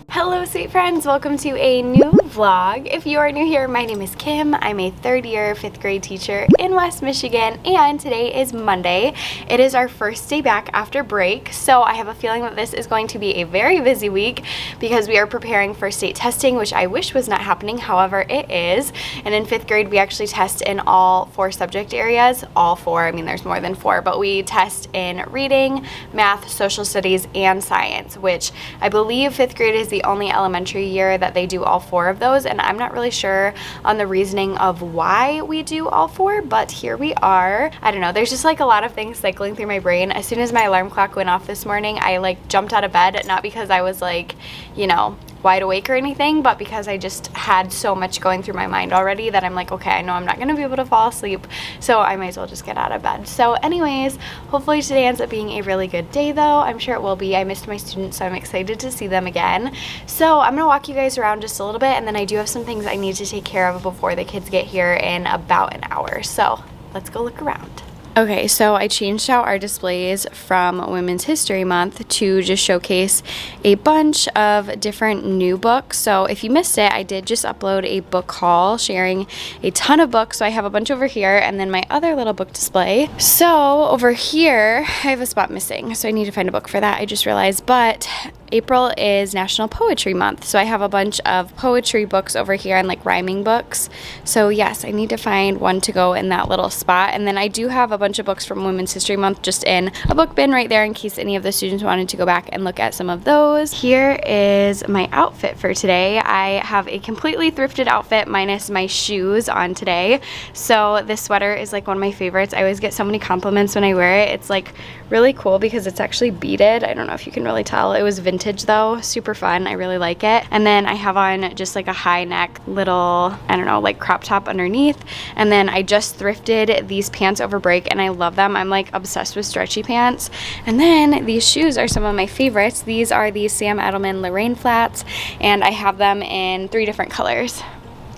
Hello sweet friends, welcome to a new vlog. If you are new here, my name is Kim. I'm a third year 5th grade teacher in West Michigan, and today is Monday. It is our first day back after break, so I have a feeling that this is going to be a very busy week because we are preparing for state testing, which I wish was not happening, however it is. And in 5th grade we actually test in all 4 subject areas. All 4, I mean there's more than 4, but we test in reading, math, social studies, and science, which I believe 5th grade is the only elementary year that they do all 4 of those, and I'm not really sure on the reasoning of why we do all 4, but here we are. I don't know, there's just like a lot of things cycling through my brain. As soon as my alarm clock went off this morning, I like jumped out of bed, not because I was like, you know, wide awake or anything, but because I just had so much going through my mind already that I'm like, okay, I know I'm not gonna be able to fall asleep, so I might as well just get out of bed. So anyways, hopefully today ends up being a really good day though. I'm sure it will be. I missed my students, so I'm excited to see them again. So I'm gonna walk you guys around just a little bit, and then I do have some things I need to take care of before the kids get here in about an hour. So let's go look around. Okay, so I changed out our displays from Women's History Month to just showcase a bunch of different new books. So if you missed it, I did just upload a book haul sharing a ton of books. So I have a bunch over here and then my other little book display. So over here, I have a spot missing, so I need to find a book for that, I just realized. But April is National Poetry Month, so I have a bunch of poetry books over here and like rhyming books. So yes, I need to find one to go in that little spot. And then I do have a bunch of books from Women's History Month just in a book bin right there in case any of the students wanted to go back and look at some of those. Here is my outfit for today. I have a completely thrifted outfit minus my shoes on today. So this sweater is like one of my favorites. I always get so many compliments when I wear it. It's like really cool because it's actually beaded. I don't know if you can really tell. It was vintage though, super fun. I really like it. And then I have on just like a high neck little, I don't know, like crop top underneath. And then I just thrifted these pants over break and I love them. I'm like obsessed with stretchy pants. And then these shoes are some of my favorites. These are the Sam Edelman Lorraine flats and I have them in 3 different colors.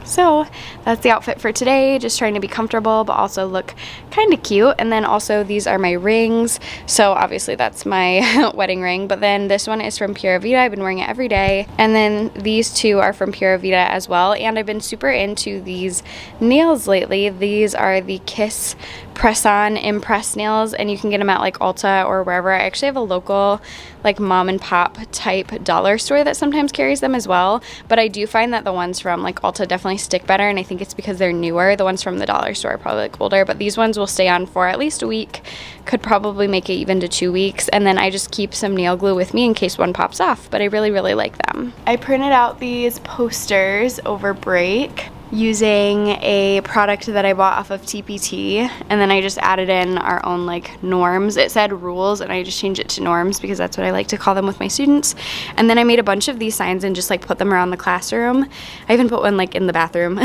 So that's the outfit for today, just trying to be comfortable but also look kind of cute. And then also these are my rings, so obviously that's my wedding ring, but then this one is from Pura Vida. I've been wearing it every day. And then these 2 are from Pura Vida as well, and I've been super into these nails lately. These are the Kiss press-on impress nails, and you can get them at like Ulta or wherever. I actually have a local like mom and pop type dollar store that sometimes carries them as well, but I do find that the ones from like Ulta definitely stick better, and I think it's because they're newer. The ones from the dollar store are probably like older, but these ones will stay on for at least a week, could probably make it even to 2 weeks. And then I just keep some nail glue with me in case one pops off, but I really like them. I printed out these posters over break using a product that I bought off of TPT, and then I just added in our own like norms. It said rules and I just changed it to norms because that's what I like to call them with my students. And then I made a bunch of these signs and just like put them around the classroom. I even put one like in the bathroom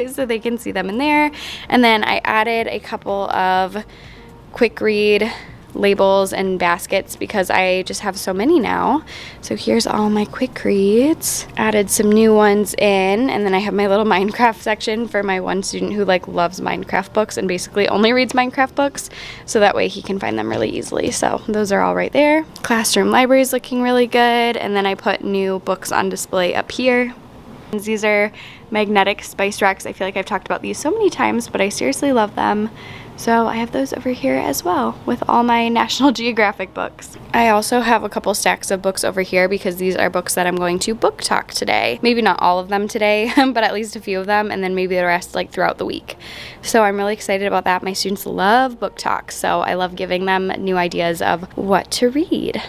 so they can see them in there. And then I added a couple of quick read labels and baskets because I just have so many now. So here's all my quick reads. Added some new ones in, and then I have my little Minecraft section for my one student who like loves Minecraft books and basically only reads Minecraft books, so that way he can find them really easily. So those are all right there. Classroom library is looking really good, and then I put new books on display up here. These are magnetic spice racks. I feel like I've talked about these so many times, but I seriously love them. So I have those over here as well with all my National Geographic books. I also have a couple stacks of books over here because these are books that I'm going to book talk today. Maybe not all of them today, but at least a few of them, and then maybe the rest like throughout the week. So I'm really excited about that. My students love book talk, so I love giving them new ideas of what to read.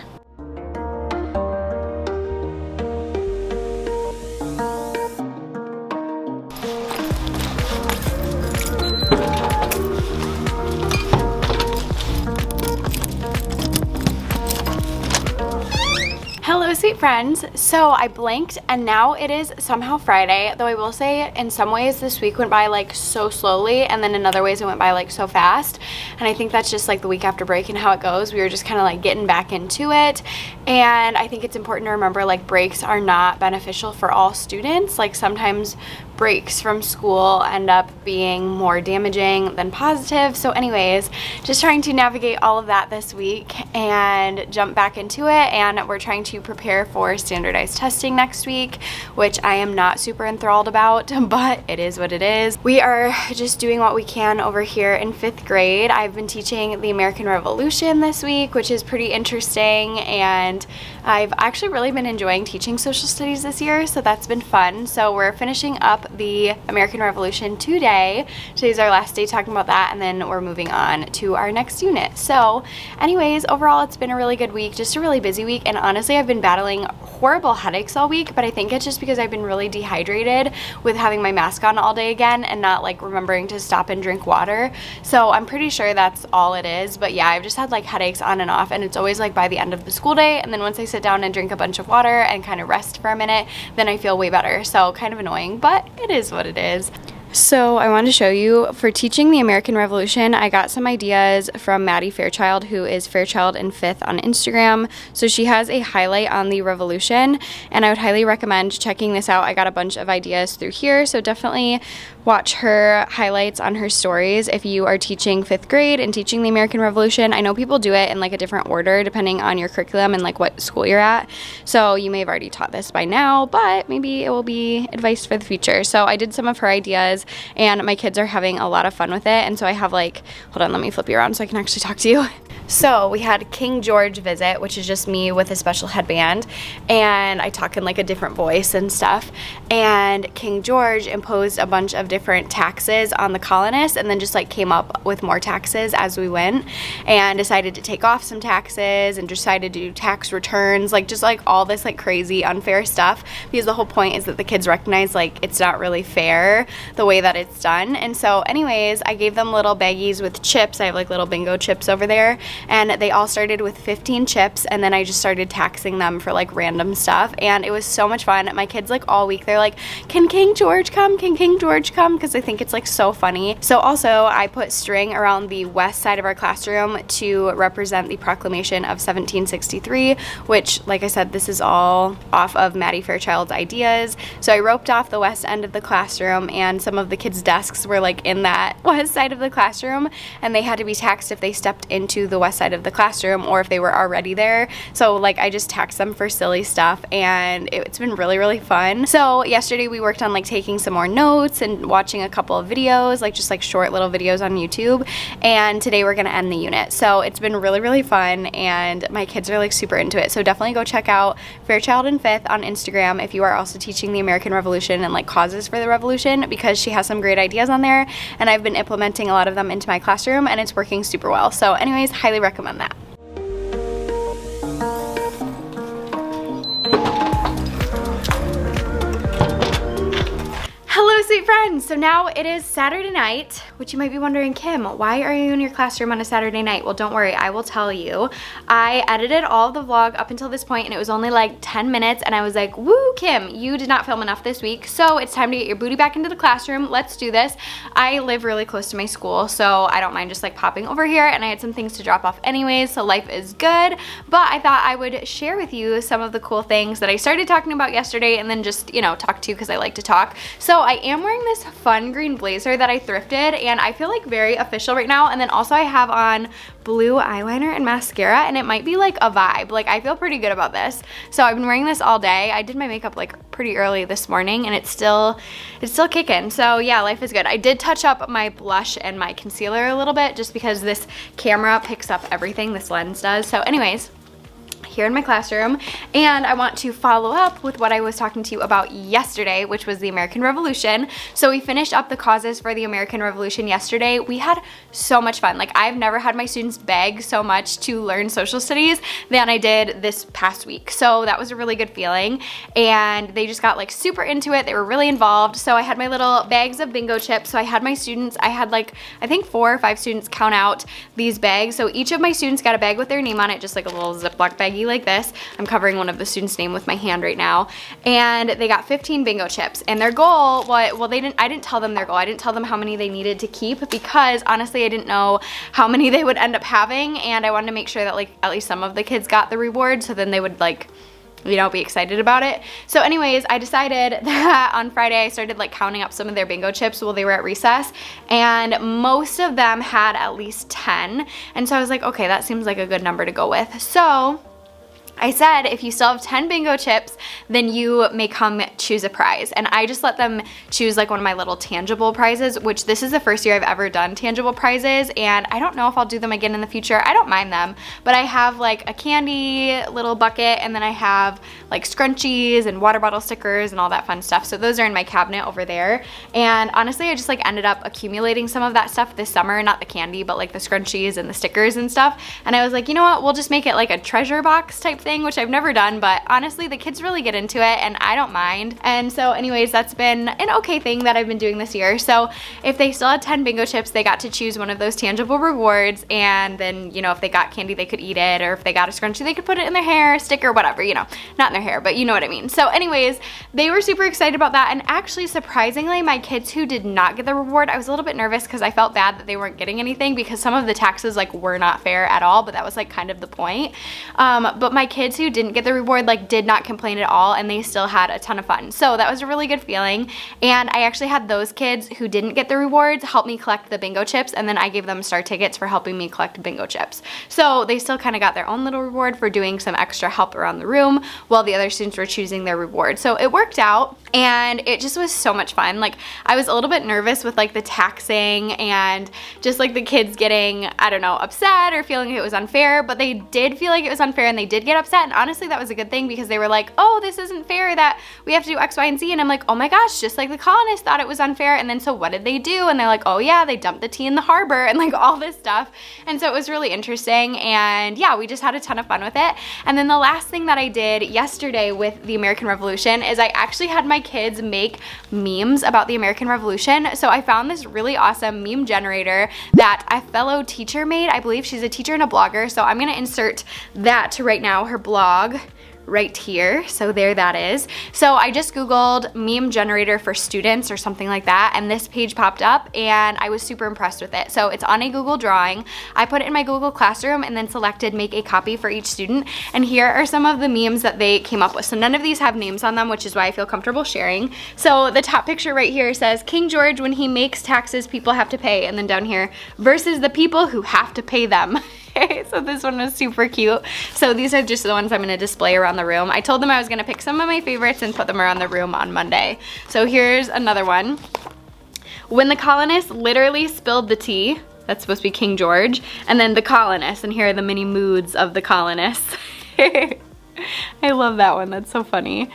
Hello, sweet friends. So I blinked and now it is somehow Friday, though I will say in some ways this week went by like so slowly, and then in other ways it went by like so fast. And I think that's just like the week after break and how it goes. We were just kind of like getting back into it. And I think it's important to remember like breaks are not beneficial for all students. Like sometimes breaks from school end up being more damaging than positive. So anyways, just trying to navigate all of that this week and jump back into it. And we're trying to prepare for standardized testing next week, which I am not super enthralled about, but it is what it is. We are just doing what we can over here in 5th grade. I've been teaching the American Revolution this week, which is pretty interesting, and I've actually really been enjoying teaching social studies this year, so that's been fun. So we're finishing up the American Revolution today. Today's our last day talking about that, and then we're moving on to our next unit. So anyways, overall it's been a really good week, just a really busy week, and honestly I've been battling horrible headaches all week, but I think it's just because I've been really dehydrated with having my mask on all day again and not like remembering to stop and drink water. So I'm pretty sure that's all it is, but yeah, I've just had like headaches on and off, and it's always like by the end of the school day, and then once I sit down and drink a bunch of water and kind of rest for a minute, then I feel way better. So kind of annoying, but it is what it is. So I wanted to show you, for teaching the American Revolution, I got some ideas from Maddie Fairchild, who is Fairchild in 5th on Instagram. So she has a highlight on the Revolution, and I would highly recommend checking this out. I got a bunch of ideas through here, so definitely watch her highlights on her stories if you are teaching 5th grade and teaching the American Revolution. I know people do it in like a different order depending on your curriculum and like what school you're at. So you may have already taught this by now, but maybe it will be advice for the future. So I did some of her ideas, and my kids are having a lot of fun with it. And so I have like, hold on, let me flip you around so I can actually talk to you. So we had King George visit, which is just me with a special headband, and I talk in like a different voice and stuff. And King George imposed a bunch of different taxes on the colonists, and then just like came up with more taxes as we went, and decided to take off some taxes and decided to do tax returns, like just like all this like crazy unfair stuff, because the whole point is that the kids recognize like it's not really fair the way that it's done. And so anyways, I gave them little baggies with chips. I have like little bingo chips over there, and they all started with 15 chips, and then I just started taxing them for like random stuff, and it was so much fun. My kids like all week they're like, can King George come? Can King George come? Because I think it's like so funny. So also I put string around the west side of our classroom to represent the Proclamation of 1763, which like I said, this is all off of Maddie Fairchild's ideas. So I roped off the west end of the classroom, and some of the kids' desks were like in that west side of the classroom, and they had to be taxed if they stepped into the west side of the classroom or if they were already there. So like I just taxed them for silly stuff, and it's been really, really fun. So yesterday we worked on like taking some more notes and watching a couple of videos, like just like short little videos on YouTube, and today we're gonna end the unit. So it's been really, really fun, and my kids are like super into it. So definitely go check out Fairchild in 5th on Instagram if you are also teaching the American Revolution and like causes for the revolution, because she has some great ideas on there, and I've been implementing a lot of them into my classroom, and it's working super well. So anyways, highly recommend that. Hello, sweet friends. So now it is Saturday night, which you might be wondering, Kim, why are you in your classroom on a Saturday night? Well, don't worry, I will tell you. I edited all of the vlog up until this point, and it was only like 10 minutes, and I was like, woo, Kim, you did not film enough this week, so it's time to get your booty back into the classroom. Let's do this. I live really close to my school, so I don't mind just like popping over here, and I had some things to drop off anyways, so life is good. But I thought I would share with you some of the cool things that I started talking about yesterday, and then just, you know, talk to you because I like to talk. So I am wearing this fun green blazer that I thrifted, and I feel like very official right now. And then also I have on blue eyeliner and mascara, and it might be like a vibe. Like I feel pretty good about this. So I've been wearing this all day. I did my makeup like pretty early this morning, and it's still kicking. So yeah, life is good. I did touch up my blush and my concealer a little bit just because this camera picks up everything, this lens does. So anyways, here in my classroom, and I want to follow up with what I was talking to you about yesterday, which was the American Revolution. So we finished up the causes for the American Revolution yesterday. We had so much fun. Like I've never had my students beg so much to learn social studies than I did this past week. So that was a really good feeling, and they just got like super into it. They were really involved. So I had my little bags of bingo chips. So I had my students, I had like, I think 4 or 5 students count out these bags. So each of my students got a bag with their name on it, just like a little Ziploc baggie like this. I'm covering one of the students' name with my hand right now. And they got 15 bingo chips. And their goal, I didn't tell them their goal. I didn't tell them how many they needed to keep because honestly, I didn't know how many they would end up having. And I wanted to make sure that like at least some of the kids got the reward, so then they would like, you know, be excited about it. So anyways, I decided that on Friday I started like counting up some of their bingo chips while they were at recess, and most of them had at least 10. And so I was like, okay, that seems like a good number to go with. So I said, if you still have 10 bingo chips, then you may come choose a prize. And I just let them choose like one of my little tangible prizes, which this is the first year I've ever done tangible prizes. And I don't know if I'll do them again in the future. I don't mind them, but I have like a candy little bucket, and then I have like scrunchies and water bottle stickers and all that fun stuff. So those are in my cabinet over there. And honestly, I just like ended up accumulating some of that stuff this summer, not the candy, but like the scrunchies and the stickers and stuff. And I was like, you know what, we'll just make it like a treasure box type thing, which I've never done, but honestly the kids really get into it and I don't mind. And so anyways, that's been an okay thing that I've been doing this year. So if they still had 10 bingo chips, they got to choose one of those tangible rewards, and then, you know, if they got candy they could eat it, or if they got a scrunchie they could put it in their hair, sticker, whatever, you know, not in their hair, but you know what I mean. So anyways, they were super excited about that. And actually surprisingly, my kids who did not get the reward, I was a little bit nervous because I felt bad that they weren't getting anything because some of the taxes like were not fair at all, but that was like kind of the point. But my kids who didn't get the reward like did not complain at all, and they still had a ton of fun. So that was a really good feeling. And I actually had those kids who didn't get the rewards help me collect the bingo chips, and then I gave them star tickets for helping me collect bingo chips. So they still kind of got their own little reward for doing some extra help around the room while the other students were choosing their reward. So it worked out, and it just was so much fun. Like I was a little bit nervous with like the taxing and just like the kids getting, I don't know, upset or feeling it was unfair, but they did feel like it was unfair and they did get upset. And honestly, that was a good thing because they were like, oh, this isn't fair that we have to do X, Y, and Z. And I'm like, oh my gosh, just like the colonists thought it was unfair. And then so what did they do? And they're like, oh yeah, they dumped the tea in the harbor and like all this stuff. And so it was really interesting. And yeah, we just had a ton of fun with it. And then the last thing that I did yesterday with the American Revolution is I actually had my kids make memes about the American Revolution. So I found this really awesome meme generator that a fellow teacher made. I believe she's a teacher and a blogger. So I'm gonna insert that right now, her blog right here. So there that is. So I just Googled meme generator for students or something like that, and this page popped up and I was super impressed with it. So it's on a Google Drawing. I put it in my Google Classroom and then selected make a copy for each student. And here are some of the memes that they came up with. So none of these have names on them, which is why I feel comfortable sharing. So the top picture right here says, King George, when he makes taxes, people have to pay. And then down here, versus the people who have to pay them. So this one was super cute. So these are just the ones I'm gonna display around the room. I told them I was gonna pick some of my favorites and put them around the room on Monday. So here's another one. When the colonists literally spilled the tea, that's supposed to be King George, and then the colonists, and here are the many moods of the colonists. I love that one, that's so funny.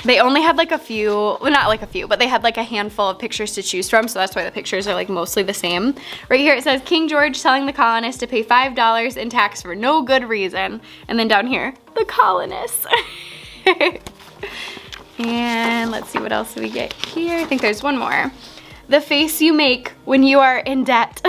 They only had like a few, well not like a few, but they had like a handful of pictures to choose from, so that's why the pictures are like mostly the same. Right here it says King George telling the colonists to pay $5 in tax for no good reason. And then down here, the colonists. And let's see what else we get here. I think there's one more. The face you make when you are in debt.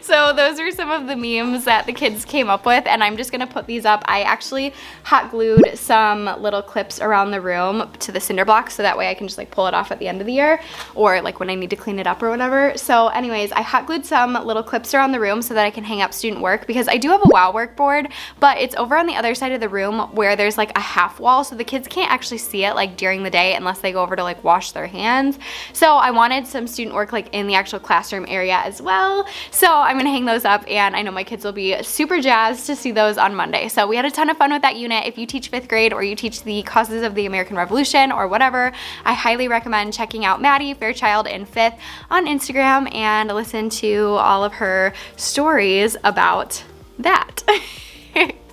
So those are some of the memes that the kids came up with, and I'm just gonna put these up. I actually hot glued some little clips around the room to the cinder block, so that way I can just like pull it off at the end of the year, or like when I need to clean it up or whatever. So anyways, I hot glued some little clips around the room so that I can hang up student work, because I do have a WOW work board, but it's over on the other side of the room where there's like a half wall, so the kids can't actually see it like during the day unless they go over to like wash their hands. So I wanted some student work like in the actual classroom area as well. So I'm gonna hang those up, and I know my kids will be super jazzed to see those on Monday. So we had a ton of fun with that unit. If you teach 5th grade or you teach the causes of the American Revolution or whatever, I highly recommend checking out Maddie Fairchild in 5th on Instagram and listen to all of her stories about that.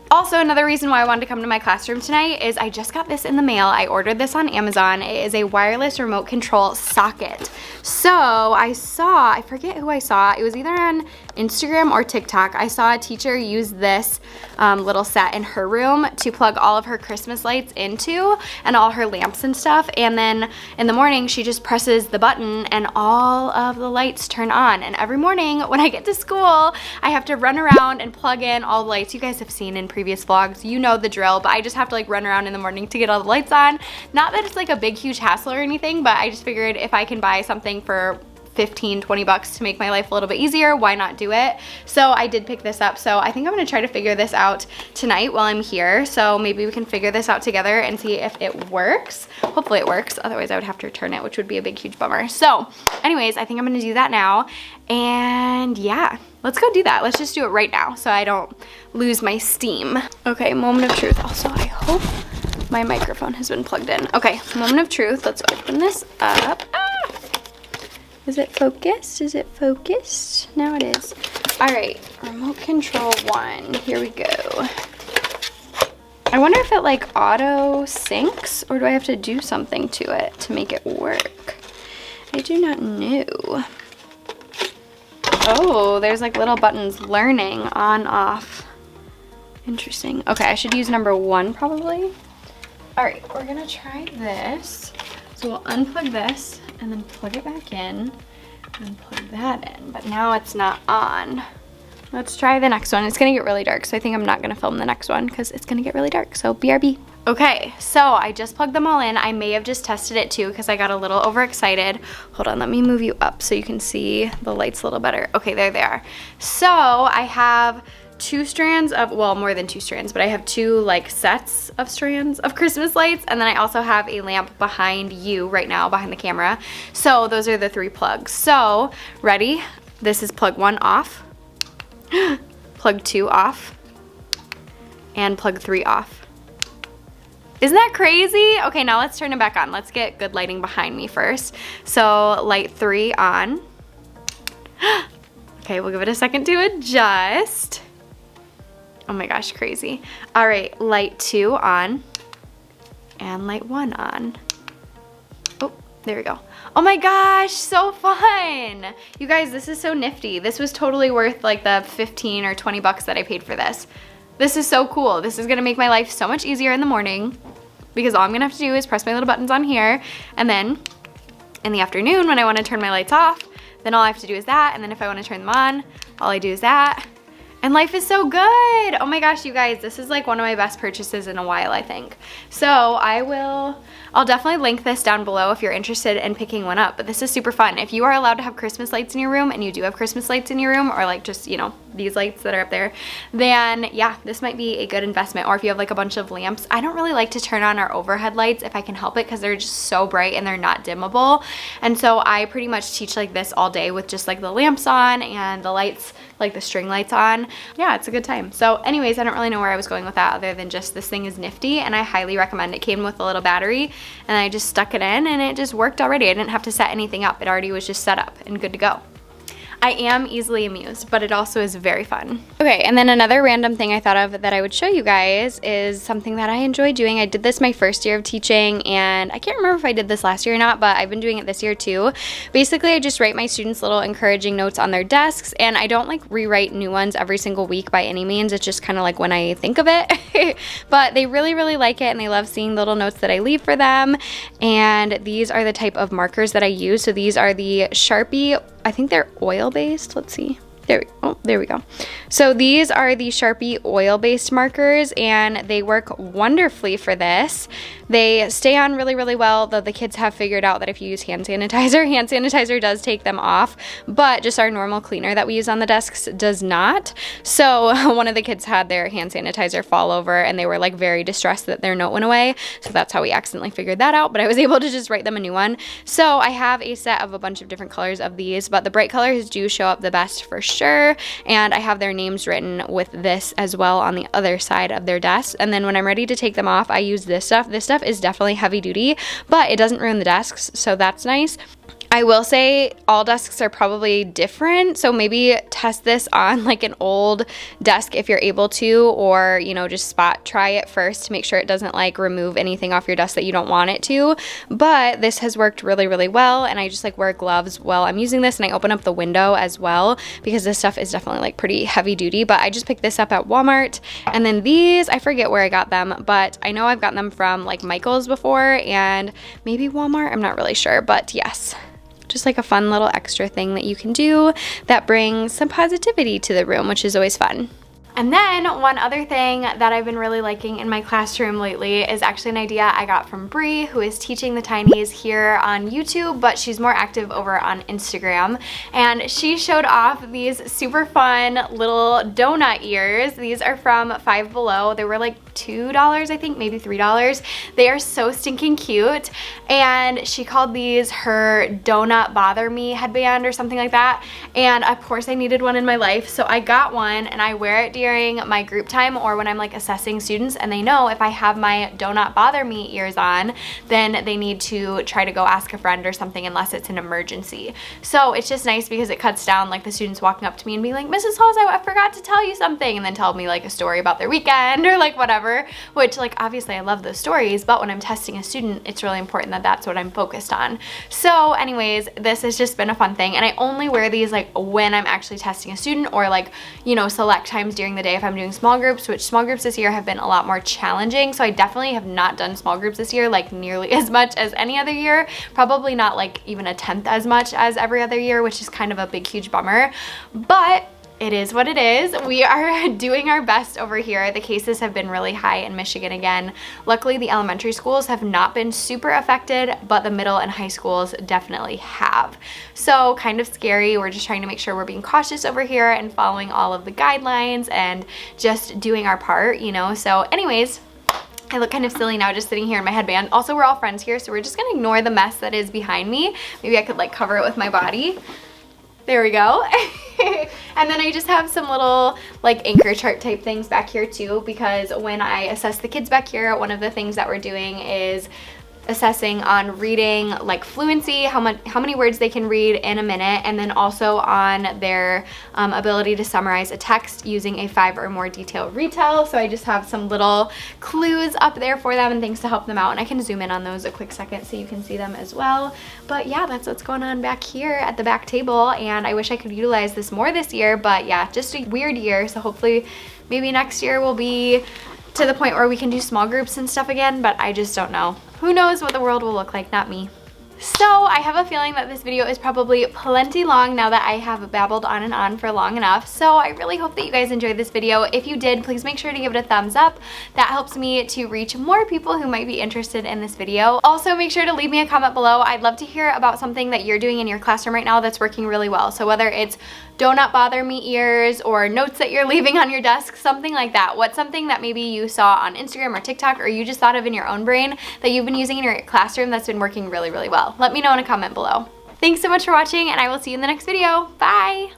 Also, another reason why I wanted to come to my classroom tonight is I just got this in the mail. I ordered this on Amazon. It is a wireless remote control socket. So I forget who I saw. It was either on Instagram or TikTok, I saw a teacher use this little set in her room to plug all of her Christmas lights into and all her lamps and stuff. And then in the morning, she just presses the button and all of the lights turn on. And every morning when I get to school, I have to run around and plug in all the lights. You guys have seen in previous vlogs, you know the drill, but I just have to like run around in the morning to get all the lights on. Not that it's like a big, huge hassle or anything, but I just figured if I can buy something for 15, 20 bucks to make my life a little bit easier, why not do it? So I did pick this up. So I think I'm gonna try to figure this out tonight while I'm here. So maybe we can figure this out together and see if it works. Hopefully it works. Otherwise I would have to return it, which would be a big, huge bummer. So anyways, I think I'm gonna do that now. And yeah, let's go do that. Let's just do it right now so I don't lose my steam. Okay, moment of truth. Also, I hope my microphone has been plugged in. Okay, moment of truth. Let's open this up. Is it focused? Is it focused? Now it is. All right, remote control 1. Here we go. I wonder if it like auto syncs or do I have to do something to it to make it work? I do not know. Oh, there's like little buttons, learning, on, off. Interesting. Okay, I should use number 1 probably. All right, we're gonna try this. So we'll unplug this and then plug it back in and plug that in, but now it's not on. Let's try the next one. It's gonna get really dark, so I think I'm not gonna film the next one because it's gonna get really dark, so BRB. Okay, so I just plugged them all in. I may have just tested it too because I got a little overexcited. Hold on, let me move you up so you can see the lights a little better. Okay, there they are. So I have 2 strands of, well, more than 2 strands, but I have 2 like sets of strands of Christmas lights, and then I also have a lamp behind you right now, behind the camera. So those are the 3 plugs. So ready? This is plug 1 off, plug 2 off, and plug 3 off. Isn't that crazy? Okay, now let's turn it back on. Let's get good lighting behind me first. So light 3 on. Okay, we'll give it a second to adjust. Oh my gosh, crazy. All right, light 2 on and light 1 on. Oh, there we go. Oh my gosh, so fun. You guys, this is so nifty. This was totally worth like the 15 or 20 bucks that I paid for this. This is so cool. This is gonna make my life so much easier in the morning because all I'm gonna have to do is press my little buttons on here, and then in the afternoon when I wanna turn my lights off, then all I have to do is that, and then if I wanna turn them on, all I do is that. And life is so good. Oh my gosh, you guys, this is like one of my best purchases in a while, I think. So I'll definitely link this down below if you're interested in picking one up, but this is super fun. If you are allowed to have Christmas lights in your room, and you do have Christmas lights in your room, or like just, you know, these lights that are up there, then yeah, this might be a good investment. Or if you have like a bunch of lamps. I don't really like to turn on our overhead lights if I can help it because they're just so bright and they're not dimmable. And so I pretty much teach like this all day with just like the lamps on and the lights, like the string lights on. Yeah, it's a good time. So anyways, I don't really know where I was going with that other than just this thing is nifty and I highly recommend it. It came with a little battery and I just stuck it in and it just worked already. I didn't have to set anything up. It already was just set up and good to go. I am easily amused, but it also is very fun. Okay, and then another random thing I thought of that I would show you guys is something that I enjoy doing. I did this my first year of teaching, and I can't remember if I did this last year or not, but I've been doing it this year too. Basically, I just write my students little encouraging notes on their desks, and I don't like rewrite new ones every single week by any means. It's just kind of like when I think of it. But they really, really like it, and they love seeing the little notes that I leave for them. And these are the type of markers that I use. So these are the Sharpie, I think they're oil-based. Let's see. There we go. So these are the Sharpie oil-based markers, and they work wonderfully for this. They stay on really, really well, though the kids have figured out that if you use hand sanitizer does take them off, but just our normal cleaner that we use on the desks does not. So one of the kids had their hand sanitizer fall over, and they were like very distressed that their note went away. So that's how we accidentally figured that out, but I was able to just write them a new one. So I have a set of a bunch of different colors of these, but the bright colors do show up the best for sure. And I have their names written with this as well on the other side of their desk. And then when I'm ready to take them off, I use this stuff. This stuff is definitely heavy duty, but it doesn't ruin the desks, so that's nice. I will say all desks are probably different, so maybe test this on like an old desk if you're able to, or you know, just spot try it first to make sure it doesn't like remove anything off your desk that you don't want it to. But this has worked really, really well, and I just like wear gloves while I'm using this, and I open up the window as well because this stuff is definitely like pretty heavy duty. But I just picked this up at Walmart, and then these, I forget where I got them, but I know I've gotten them from like Michael's before and maybe Walmart, I'm not really sure, but yes. Just like a fun little extra thing that you can do that brings some positivity to the room, which is always fun. And then one other thing that I've been really liking in my classroom lately is actually an idea I got from Bree, who is teaching the Tinies here on YouTube, but she's more active over on Instagram. And she showed off these super fun little donut ears. These are from Five Below. They were like $2, I think, maybe $3. They are so stinking cute. And she called these her Donut Bother Me headband or something like that. And of course I needed one in my life, so I got one and I wear it during my group time or when I'm like assessing students, and they know if I have my Do Not Bother Me ears on, then they need to try to go ask a friend or something unless it's an emergency. So it's just nice because it cuts down like the students walking up to me and being like, Mrs. Halls, I forgot to tell you something, and then tell me like a story about their weekend or like whatever, which like obviously I love those stories, but when I'm testing a student, it's really important that that's what I'm focused on. So anyways, this has just been a fun thing, and I only wear these like when I'm actually testing a student or like, you know, select times during the day if I'm doing small groups, which small groups this year have been a lot more challenging. So I definitely have not done small groups this year like nearly as much as any other year, probably not like even a tenth as much as every other year, which is kind of a big huge bummer, but it is what it is. We are doing our best over here. The cases have been really high in Michigan again. Luckily, the elementary schools have not been super affected, but the middle and high schools definitely have. So kind of scary. We're just trying to make sure we're being cautious over here and following all of the guidelines and just doing our part, you know? So anyways, I look kind of silly now just sitting here in my headband. Also, we're all friends here, so we're just gonna ignore the mess that is behind me. Maybe I could like cover it with my body. There we go. And then I just have some little like anchor chart type things back here too, because when I assess the kids back here, one of the things that we're doing is assessing on reading like fluency, how many words they can read in a minute, and then also on their ability to summarize a text using a 5 or more detail retell. So I just have some little clues up there for them and things to help them out, and I can zoom in on those a quick second so you can see them as well. But yeah, that's what's going on back here at the back table, and I wish I could utilize this more this year, but yeah, just a weird year. So hopefully maybe next year will be to the point where we can do small groups and stuff again, but I just don't know. Who knows what the world will look like, not me. So I have a feeling that this video is probably plenty long now that I have babbled on and on for long enough. So I really hope that you guys enjoyed this video. If you did, please make sure to give it a thumbs up. That helps me to reach more people who might be interested in this video. Also, make sure to leave me a comment below. I'd love to hear about something that you're doing in your classroom right now that's working really well. So whether it's Do Not Bother Me ears or notes that you're leaving on your desk, something like that. What's something that maybe you saw on Instagram or TikTok, or you just thought of in your own brain that you've been using in your classroom that's been working really, really well? Let me know in a comment below. Thanks so much for watching, and I will see you in the next video. Bye!